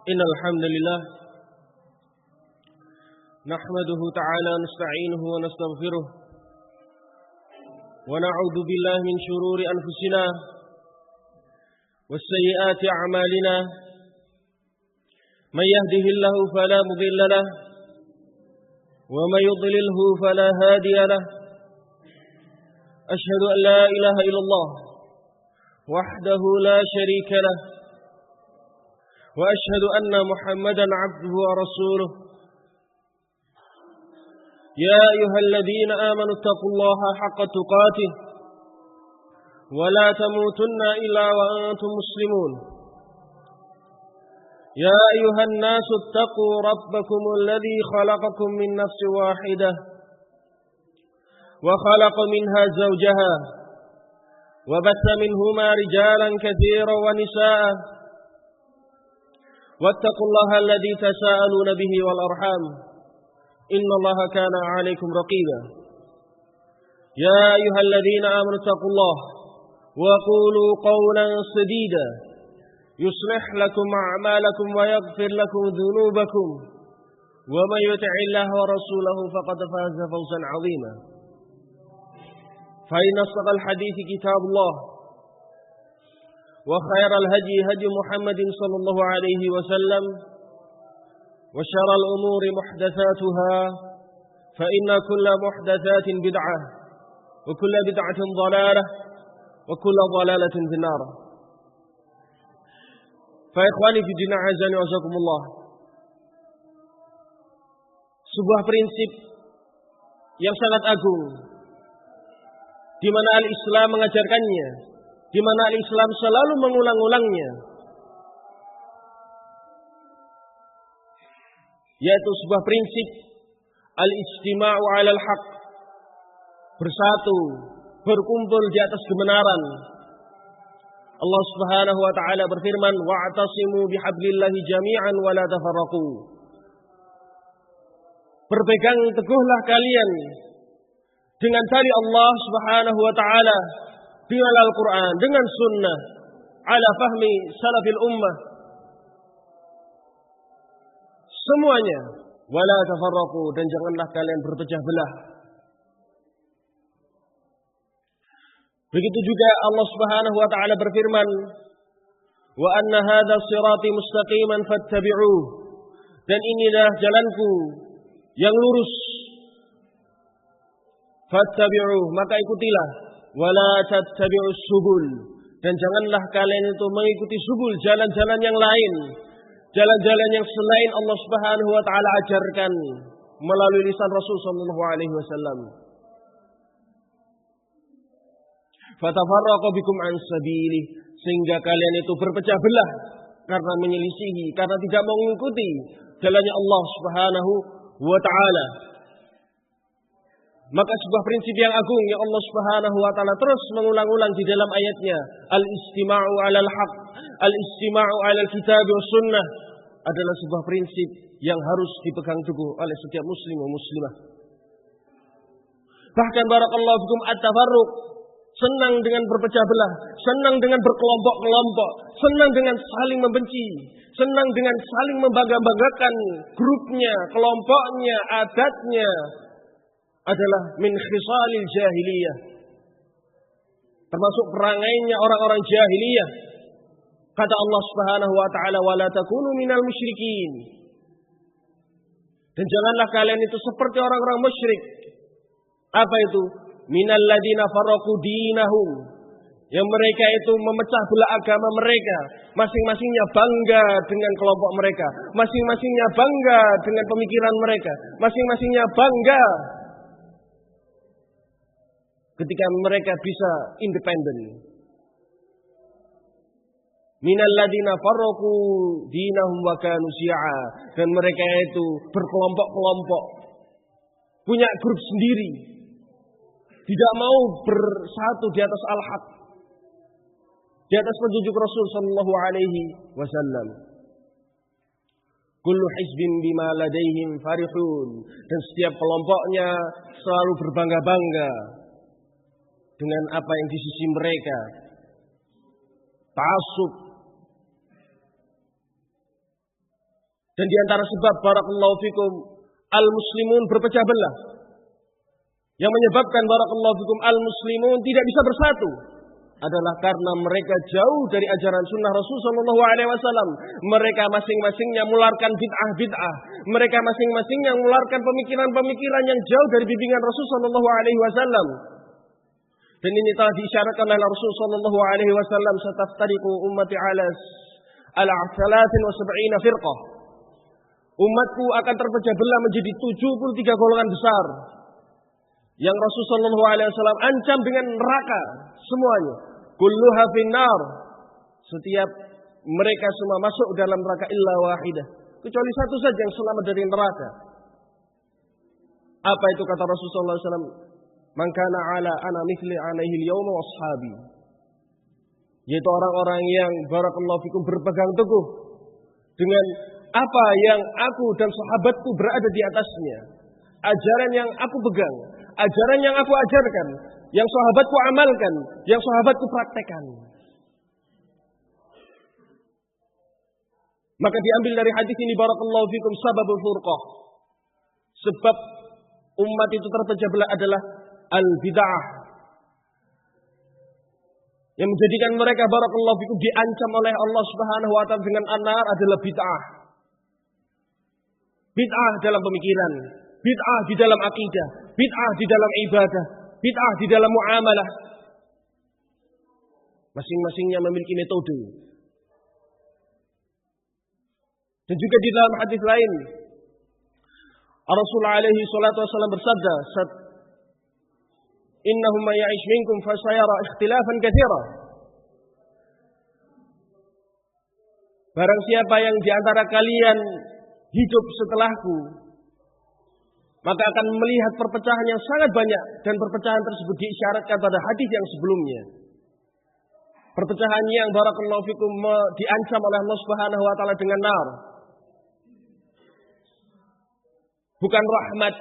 Innal hamdalillah nahmaduhu ta'ala nasta'inuhu wa nastaghfiruh wa na'udzu billahi min shururi anfusina was sayyiati a'malina may yahdihillahu fala mudilla lahu wa may yudlilhu fala hadiya lahu ashhadu an la ilaha illallah wahdahu la sharika lahu وأشهد أن محمدا عبده ورسوله يا أيها الذين آمنوا اتقوا الله حق تقاته ولا تموتن إلا وأنتم مسلمون يا أيها الناس اتقوا ربكم الذي خلقكم من نفس واحدة وخلق منها زوجها وبث منهما رجالا كثيرا ونساء واتقوا الله الذي تساءلون به والأرحام إن الله كان عليكم رقيبا يا أيها الذين آمنوا اتقوا الله وقولوا قولا سديدا يصلح لكم أعمالكم ويغفر لكم ذنوبكم ومن يطع الله ورسوله فقد فاز فوزا عظيما فإن أصدق الحديث كتاب الله وخير الهدي هدي محمد صلى الله عليه وسلم وشر الأمور محدثاتها فإن كل محدثات بدعة وكل بدعة ضلالة وكل ضلالة في النار فإخواني في الدين أعزني وأعزكم الله. Sebuah prinsip yang sangat agung di mana al-Islam mengajarkannya, di mana al-Islam selalu mengulang-ulangnya, yaitu sebuah prinsip al-ijtima'u 'alal haq, bersatu, berkumpul di atas kebenaran. Allah Subhanahu wa taala berfirman, wa'tasimu bihablillahi jami'an wa la tafarraqu. Berpegang teguhlah kalian dengan tali Allah Subhanahu wa taala, dengan Al-Quran, dengan sunnah, ala fahmi salafil ummah. Semuanya, wala tafarraqu, dan janganlah kalian berpecah belah. Begitu juga Allah Subhanahu wa taala berfirman, wa anna hadza sirati mustaqiman fattabi'uh, dan inilah jalanku yang lurus. Fattabi'uh, maka ikutilah. Wala tattabi'us subul, dan janganlah kalian itu mengikuti subul, jalan-jalan yang lain, jalan-jalan yang selain Allah Subhanahu wa taala ajarkan melalui lisan Rasul sallallahu alaihi wasallam. Fatafarraqu bikum an sabili, sehingga kalian itu berpecah belah karena menyelisihi, karena tidak mengikuti jalannya Allah Subhanahu wa taala. Maka sebuah prinsip yang agung yang Allah Subhanahu wa taala terus mengulang-ulang di dalam ayatnya, al-istima'u 'alal haq, al-istima'u 'alal kitab was sunnah, adalah sebuah prinsip yang harus dipegang teguh oleh setiap muslim dan muslimah. Bahkan barakallahu fikum at-tafarruq, senang dengan berpecah belah, senang dengan berkelompok-kelompok, senang dengan saling membenci, senang dengan saling membangga-banggakan grupnya, kelompoknya, adatnya, adalah min khisalil jahiliyah, termasuk perangainya orang-orang jahiliyah. Kata Allah Subhanahu wa taala, wala takunu minal musyrikin, dan janganlah kalian itu seperti orang-orang musyrik. Apa itu? Minal ladina farraqu dinahum, yang mereka itu memecah belah agama mereka, masing-masingnya bangga dengan kelompok mereka, masing-masingnya bangga dengan pemikiran mereka, masing-masingnya bangga ketika mereka bisa independen. Minal ladina farraqu dinahum wa kanu syi'a, dan mereka itu berkelompok-kelompok, punya grup sendiri, tidak mau bersatu di atas al-haq, di atas petunjuk Rasul sallallahu alaihi wasallam. Kullu hizbin bima ladaihim farihun, dan setiap kelompoknya selalu berbangga-bangga dengan apa yang di sisi mereka. Ta'assub, Dan di antara sebab barakallahu fikum al-muslimun berpecah belah, yang menyebabkan barakallahu fikum al-muslimun tidak bisa bersatu, adalah karena mereka jauh dari ajaran sunnah Rasul sallallahu alaihi wasallam. Mereka masing-masingnya mengeluarkan bid'ah-bid'ah. Mereka masing-masingnya mengeluarkan pemikiran-pemikiran yang jauh dari bimbingan Rasul sallallahu alaihi wasallam. Dan ini telah diisyaratkan oleh Rasul sallallahu alaihi wasallam, "Sataftariqu ummati ala 73 firqah." Umatku akan terpecah belah menjadi 73 golongan besar. Yang Rasul sallallahu alaihi wasallam ancam dengan neraka semuanya. Kulluha finnar. Setiap mereka semua masuk dalam neraka illa wahidah. Kecuali satu saja yang selamat dari neraka. Apa itu kata Rasul sallallahu alaihi wasallam? Man kana ala ana mithli alaihi al-yawma washabi. Yaitu orang-orang yang barakallahu fikum berpegang teguh dengan apa yang aku dan sahabatku berada di atasnya. Ajaran yang aku pegang, ajaran yang aku ajarkan, yang sahabatku amalkan, yang sahabatku praktekkan. Maka diambil dari hadis ini barakallahu fikum sababul furqah. Sebab umat itu terpecah belah adalah al-bid'ah. Yang menjadikan mereka barakallahu fikum diancam oleh Allah Subhanahu wa taala dengan an-nar adalah bid'ah. Bid'ah dalam pemikiran, bid'ah di dalam akidah, bid'ah di dalam ibadah, bid'ah di dalam muamalah. Masing-masingnya memiliki metode. Dan juga di dalam hadis lain, Rasulullah alaihi salatu wasallam bersabda, "Innahu man ya'ish minkum fasayara ikhtilafan katsira." Barang siapa yang di antara kalian hidup setelahku, maka akan melihat perpecahan yang sangat banyak, dan perpecahan tersebut diisyaratkan pada hadis yang sebelumnya. Perpecahan yang barakallahu fikum diancam oleh Allah Subhanahu wa taala dengan nar. Bukan rahmat,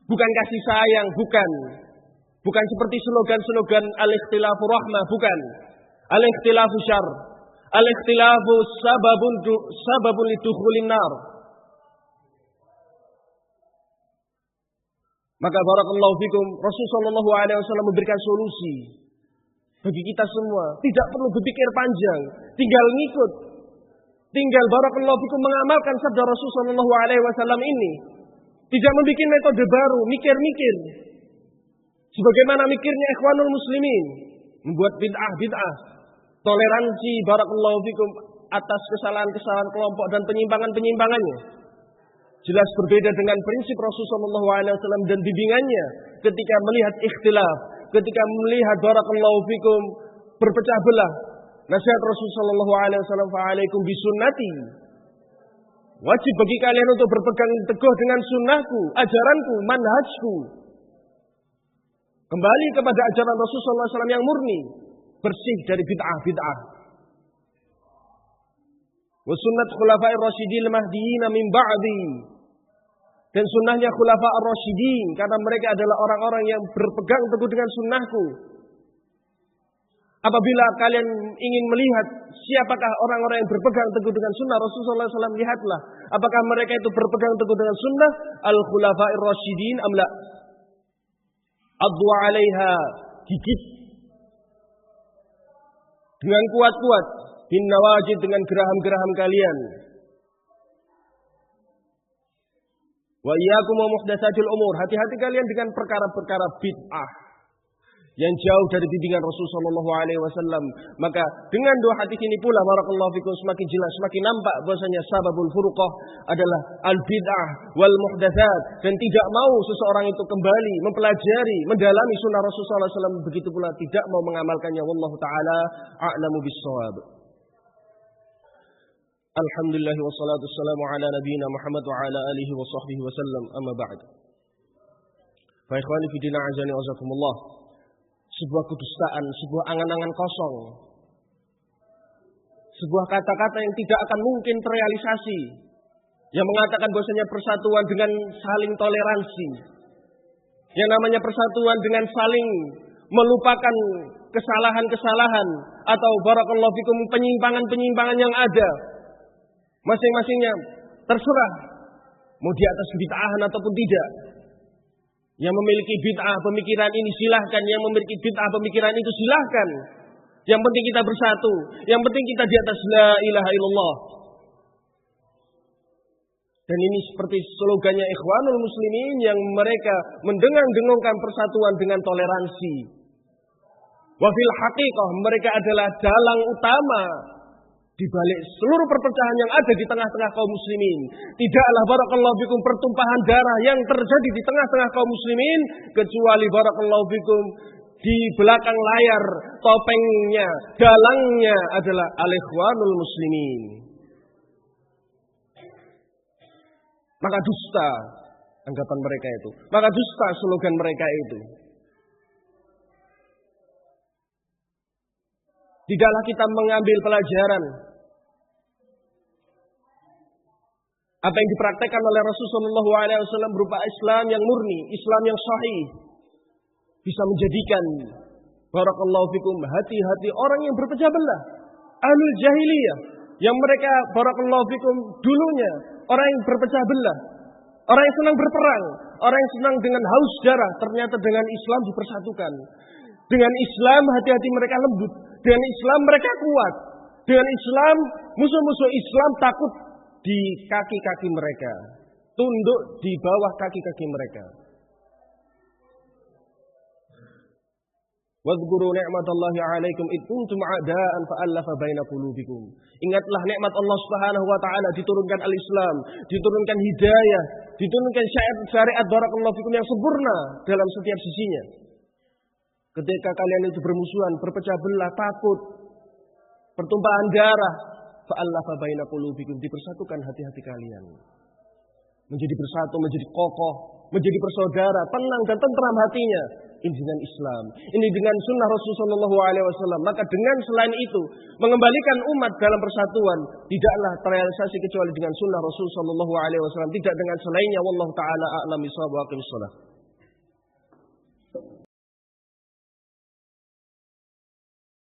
bukan kasih sayang, bukan. Bukan seperti slogan-slogan al-ikhtilafu rahmah, bukan. Al-ikhtilafu syarr. Al-ikhtilafu sababun lidukhulin nar. Maka barakallahu fikum, Rasul sallallahu alaihi wasallam memberikan solusi bagi kita semua. Tidak perlu berpikir panjang, tinggal ngikut. Tinggal barakallahu fikum mengamalkan sabda Rasul sallallahu alaihi wasallam ini. Tidak membuat metode baru, mikir-mikir. Sebagaimana mikirnya ikhwanul muslimin, membuat bid'ah. Toleransi barakallahu fikum atas kesalahan-kesalahan kelompok dan penyimpangan-penyimpangannya. Jelas berbeda dengan prinsip Rasul sallallahu alaihi wasallam dan bimbingannya ketika melihat ikhtilaf, ketika melihat barakallahu fikum berpecah belah. Nasihat Rasul sallallahu alaihi wasallam, "Fa'alaikum bisunnati." Wajib bagi kalian untuk berpegang teguh dengan sunnahku, ajaranku, manhajku. Kembali kepada ajaran Rasul sallallahu alaihi wasallam yang murni, bersih dari bid'ah. Wa sunnat khulafa'ir rasyidin mahdiyyin min ba'di. Dan sunnahnya khulafa'ir rasyidin, karena mereka adalah orang-orang yang berpegang teguh dengan sunnahku. Apabila kalian ingin melihat siapakah orang-orang yang berpegang teguh dengan sunnah Rasulullah sallallahu alaihi wasallam, lihatlah apakah mereka itu berpegang teguh dengan sunnah al-khulafa'ir rasyidin am la. Addu 'alaiha, gigit dengan kuat-kuat, bin nawajid, dengan geraham-geraham kalian. Wa iyyakum wa muhdatsatil umur, hati-hati kalian dengan perkara-perkara bid'ah yang jauh dari bimbingan Rasul sallallahu alaihi wasallam. Maka dengan dua hadis ini pula barakallahu fikum semakin jelas, semakin nampak bahwasanya sababul furqah adalah al-bid'ah wal muhdatsat, dan tidak mau seseorang itu kembali mempelajari, mendalami sunnah Rasul sallallahu alaihi wasallam, begitu pula tidak mau mengamalkannya. Wallahu taala a'lamu bis-shawab. Alhamdulillah wassalatu wassalamu ala nabiyyina Muhammad wa ala alihi wa sahbihi wasallam, amma ba'd. Fa ikhwani fi din azani wa jazakumullah. Sebuah kedustaan, sebuah angan-angan kosong, sebuah kata-kata yang tidak akan mungkin terrealisasi, yang mengatakan bahwasanya persatuan dengan saling toleransi, yang namanya persatuan dengan saling melupakan kesalahan-kesalahan atau barakallahu fikum penyimpangan-penyimpangan yang ada, Masing-masingnya terserah mau di atas bid'ahan ataupun tidak. Yang memiliki bid'ah pemikiran ini silahkan, yang memiliki bid'ah pemikiran itu silahkan. Yang penting kita bersatu, yang penting kita di atas la ilaha illallah. Dan ini seperti slogannya Ikhwanul Muslimin yang mereka mendengung-dengungkan persatuan dengan toleransi. Wa fil haqiqah, mereka adalah dalang utama di balik seluruh perpecahan yang ada di tengah-tengah kaum muslimin. Tidaklah barakallahu fikum pertumpahan darah yang terjadi di tengah-tengah kaum muslimin kecuali barakallahu fikum di belakang layar topengnya, dalangnya adalah al-Ikhwanul Muslimin. Maka dusta anggapan mereka itu, maka dusta slogan mereka itu. Tidaklah kita mengambil pelajaran apa yang dipraktekkan oleh Rasulullah SAW berupa Islam yang murni, Islam yang sahih, bisa menjadikan barakallahu fikum hati-hati orang yang berpecah belah, ahlul jahiliyah, yang mereka barakallahu fikum dulunya orang yang berpecah belah, orang yang senang berperang, orang yang senang dengan haus darah, ternyata dengan Islam dipersatukan. Dengan Islam hati-hati mereka lembut, dengan Islam mereka kuat, dengan Islam musuh-musuh Islam takut di kaki-kaki mereka, tunduk di bawah kaki-kaki mereka. Wadhkuru ni'matallahi 'alaikum id kuntum a'da'an fa'alafa baina qulubikum. Ingatlah nikmat Allah Subhanahu wa taala, diturunkan al-Islam, diturunkan hidayah, diturunkan syariat barakallahu fikum yang sempurna dalam setiap sisinya. Ketika kalian itu bermusuhan, berpecah belah, takut, pertumpahan darah, fa'alafa baina qulubikum, dipersatukan hati-hati kalian. Menjadi bersatu, menjadi kokoh, menjadi bersaudara, tenang dan tentram hatinya. Ini dengan Islam, ini dengan sunnah Rasulullah SAW. Maka dengan selain itu, mengembalikan umat dalam persatuan tidaklah terrealisasi kecuali dengan sunnah Rasulullah SAW. Tidak dengan selainnya. Wallahu ta'ala a'lam bishawab. Wa aqimis shalah.